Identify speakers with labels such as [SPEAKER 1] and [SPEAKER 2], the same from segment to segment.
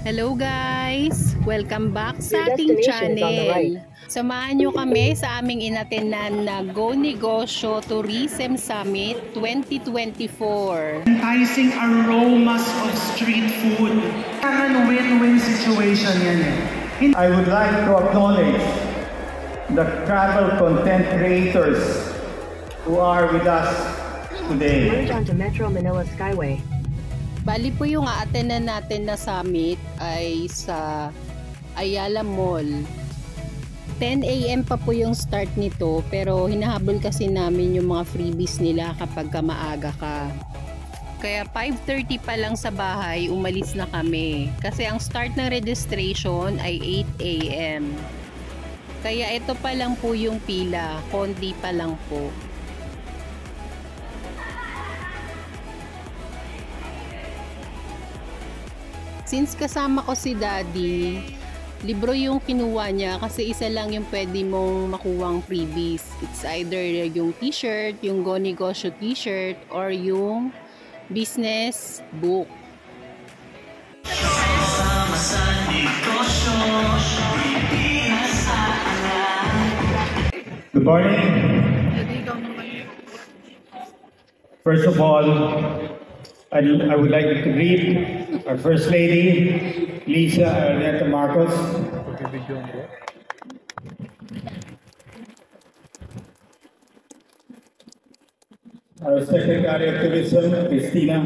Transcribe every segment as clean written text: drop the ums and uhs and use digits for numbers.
[SPEAKER 1] Hello guys! Welcome back sa ating channel. Samahan nyo kami sa aming inatenan na Go Negosyo Tourism Summit 2024.
[SPEAKER 2] Enticing aromas of street food. Parang win-win situation yan eh.
[SPEAKER 3] I would like to acknowledge the travel content creators who are with us today.
[SPEAKER 4] Merge onto Metro Manila Skyway.
[SPEAKER 1] Bali po yung aatenan natin na summit ay sa Ayala Mall. 10 AM pa po yung start nito, pero hinahabol kasi namin yung mga freebies nila kapag maaga ka. Kaya 5:30 pa lang sa bahay, umalis na kami. Kasi ang start ng registration ay 8 AM. Kaya ito pa lang po yung pila, konti pa lang po. Since kasama ko si Daddy, libro yung kinuha niya kasi isa lang yung pwede mong makuwang freebies. It's either yung t-shirt, yung Go Negosyo t-shirt, or yung business book.
[SPEAKER 3] Good morning. First of all, I would like to greet our First Lady, Lisa Arneta Marcos. Our Secretary of Tourism, Cristina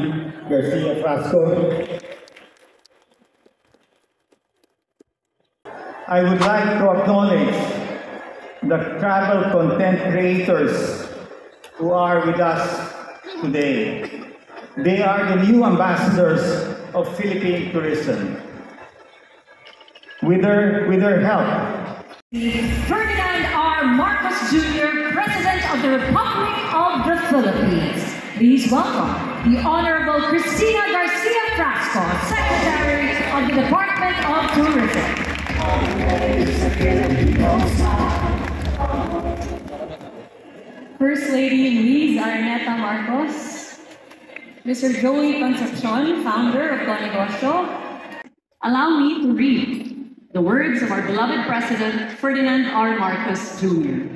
[SPEAKER 3] Garcia Frasco. I would like to acknowledge the travel content creators who are with us today. They are the new ambassadors of Philippine tourism. With their help,
[SPEAKER 5] Ferdinand R. Marcos Jr., President of the Republic of the Philippines. Please welcome the Honorable Cristina Garcia Frasco, Secretary of the Department of Tourism. First Lady Liz Arneta Marcos, Mr. Joey Concepcion, founder of Go Negosyo. Allow me to read the words of our beloved President, Ferdinand R. Marcos Jr.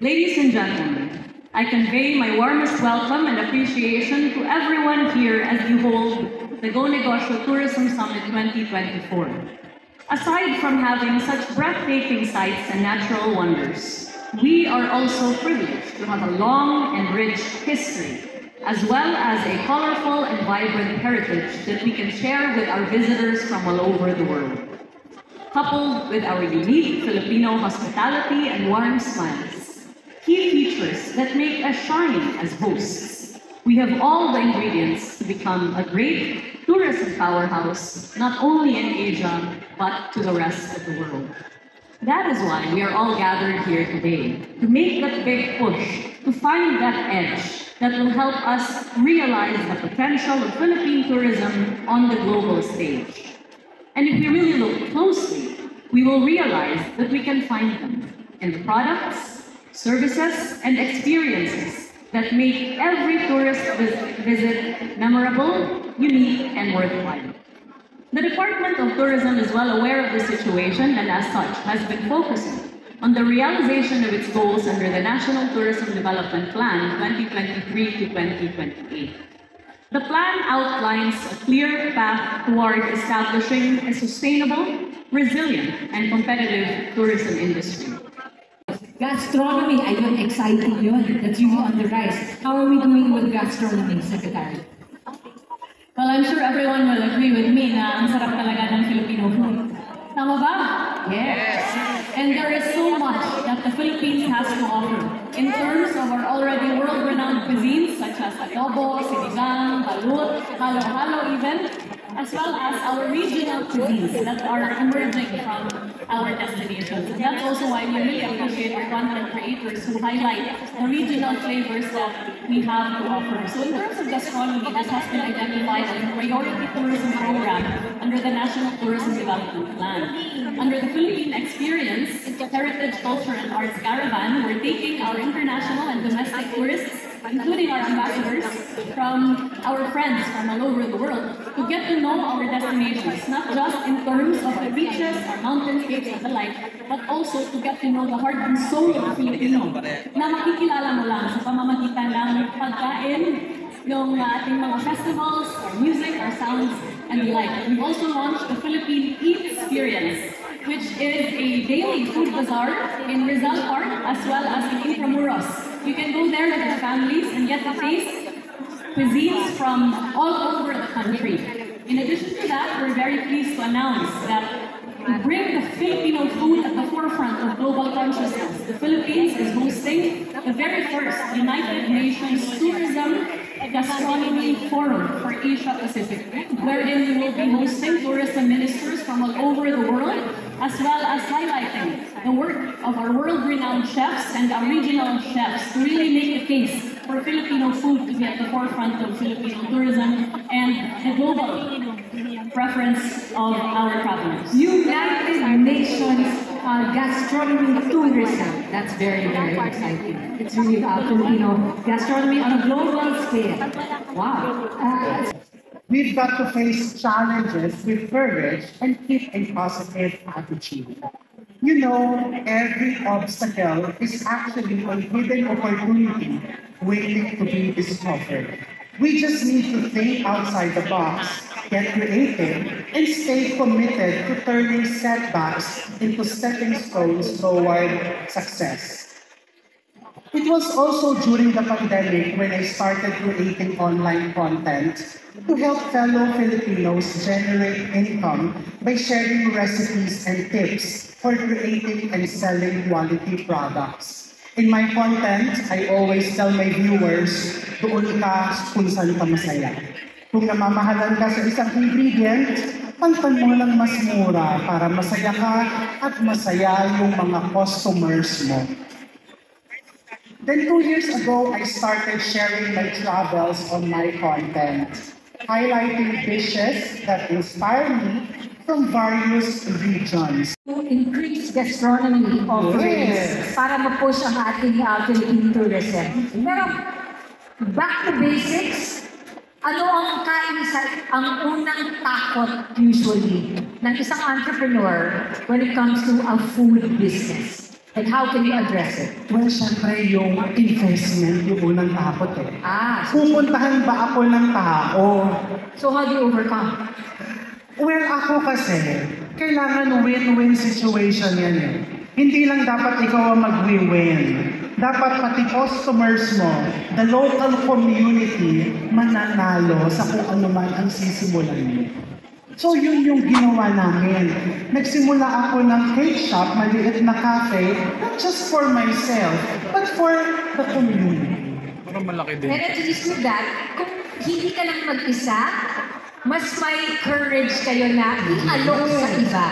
[SPEAKER 5] Ladies and gentlemen, I convey my warmest welcome and appreciation to everyone here as you hold the Go Negosyo Tourism Summit 2024. Aside from having such breathtaking sights and natural wonders, we are also privileged to have a long and rich history, as well as a colorful and vibrant heritage that we can share with our visitors from all over the world. Coupled with our unique Filipino hospitality and warm smiles, key features that make us shine as hosts, we have all the ingredients to become a great tourism powerhouse, not only in Asia, but to the rest of the world. That is why we are all gathered here today, to make that big push, to find that edge that will help us realize the potential of Philippine tourism on the global stage. And if we really look closely, we will realize that we can find them in the products, services, and experiences that make every tourist visit memorable, unique, and worthwhile. The Department of Tourism is well aware of the situation and as such has been focusing on the realization of its goals under the National Tourism Development Plan 2023 to 2028. The plan outlines a clear path toward establishing a sustainable, resilient, and competitive tourism industry.
[SPEAKER 6] Gastronomy, ayun, exciting yun. That's really on the rise. How are we doing with gastronomy, Secretary?
[SPEAKER 5] Well, I'm sure everyone will agree with me na ang sarap talaga ng Filipino food. Tama ba? Yes. And there is so much that the Philippines has to offer in terms of our already world-renowned cuisines such as adobo, sinigang, balut, halo-halo even, as well as our regional cuisines that are emerging from our destinations. And that's also why we really appreciate our content creators who highlight the regional flavors that we have to offer. So in terms of gastronomy, this has been identified as a priority tourism program under the National Tourism Development Plan. Under the Philippine Experience, Heritage, Culture, and Arts Caravan, we're taking our international and domestic tourists including our ambassadors from our friends from all over the world, to get to know our destinations, not terms of the beaches, our mountainscapes, and the like, but also to get to know the heart and soul of the Filipino na makikilala mo lang sa pamamagitan ng pagkain, yung ating mga festivals, our music, our sounds, and the like. We've also launched the Philippine Eat Experience, which is a daily food bazaar in Rizal Park as well as in Intramuros. You can go there with your families and get to taste cuisines from all over the country. In addition to that, we're very pleased to announce that to bring the Filipino food at the forefront of global consciousness, the Philippines is hosting the very first United Nations Tourism Gastronomy Forum for Asia Pacific, wherein we will be hosting tourism ministers from all over the world, as well as highlighting the work of our world-renowned chefs and our regional chefs to really make a case for Filipino food to be at the forefront of Filipino tourism and the global preference of our travelers.
[SPEAKER 6] United Nations gastronomy tourism. That's very, very exciting. It's really about Filipino gastronomy on a global scale. Wow.
[SPEAKER 2] We've got to face challenges with courage and keep a positive attitude. You know, every obstacle is actually a hidden opportunity waiting to be discovered. We just need to think outside the box, get creative, and stay committed to turning setbacks into stepping stones toward success. It was also during the pandemic when I started creating online content to help fellow Filipinos generate income by sharing recipes and tips for creating and selling quality products. In my content, I always tell my viewers, doon ka kung saan ka masaya. Kung namamahalan ka sa isang ingredient, pagpan mo lang mas mura para masaya ka at masaya yung mga customers mo. Then 2 years ago, I started sharing my travels on my content, highlighting dishes that inspire me from various regions.
[SPEAKER 6] To increase gastronomy offerings para ma-push ang ating Philippine tourism. Pero back to basics, ano ang ang unang takot usually ng isang entrepreneur when it comes to a food business? And how can you address it?
[SPEAKER 2] Well, syempre yung investment, yung unang takot eh.
[SPEAKER 6] So
[SPEAKER 2] Pupuntahan ba ako ng tao?
[SPEAKER 6] how do you overcome?
[SPEAKER 2] Well, ako kasi, kailangan win-win situation yan eh. Hindi lang dapat ikaw ang mag-win-win. Dapat pati customers mo, the local community, mananalo sa kung ano man ang sisimulan mo. So yun yung ginawa namin. Nagsimula ako ng cake shop, maliit na cafe, not just for myself, but for the community.
[SPEAKER 6] And to just do that, kung hindi ka lang mag-isa, mas may courage kayo na i-alok sa iba.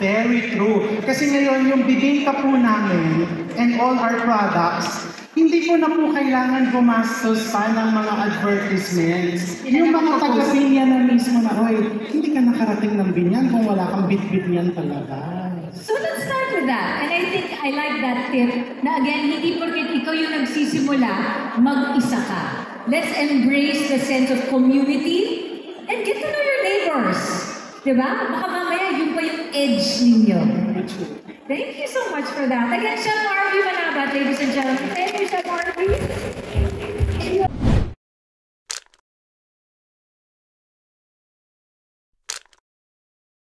[SPEAKER 2] Very true. Kasi ngayon, yung bibingka po namin and all our products, hindi ko na po kailangan gumastos pa ng mga advertisements. Yung mga taga-binyan na mismo na, oy, hindi ka nakarating ng binyan kung wala kang bit-bit yan talaga.
[SPEAKER 6] So let's start with that. And I think I like that tip na again, hindi porket ikaw yung nagsisimula, mag-isa ka. Let's embrace the sense of community and get to know your neighbors. Diba? Baka mamaya yun pa yung edge ninyo. Thank you so much for that. Again, Chef Marvy Manabat, ladies and gentlemen. Thank you, Chef Marvy.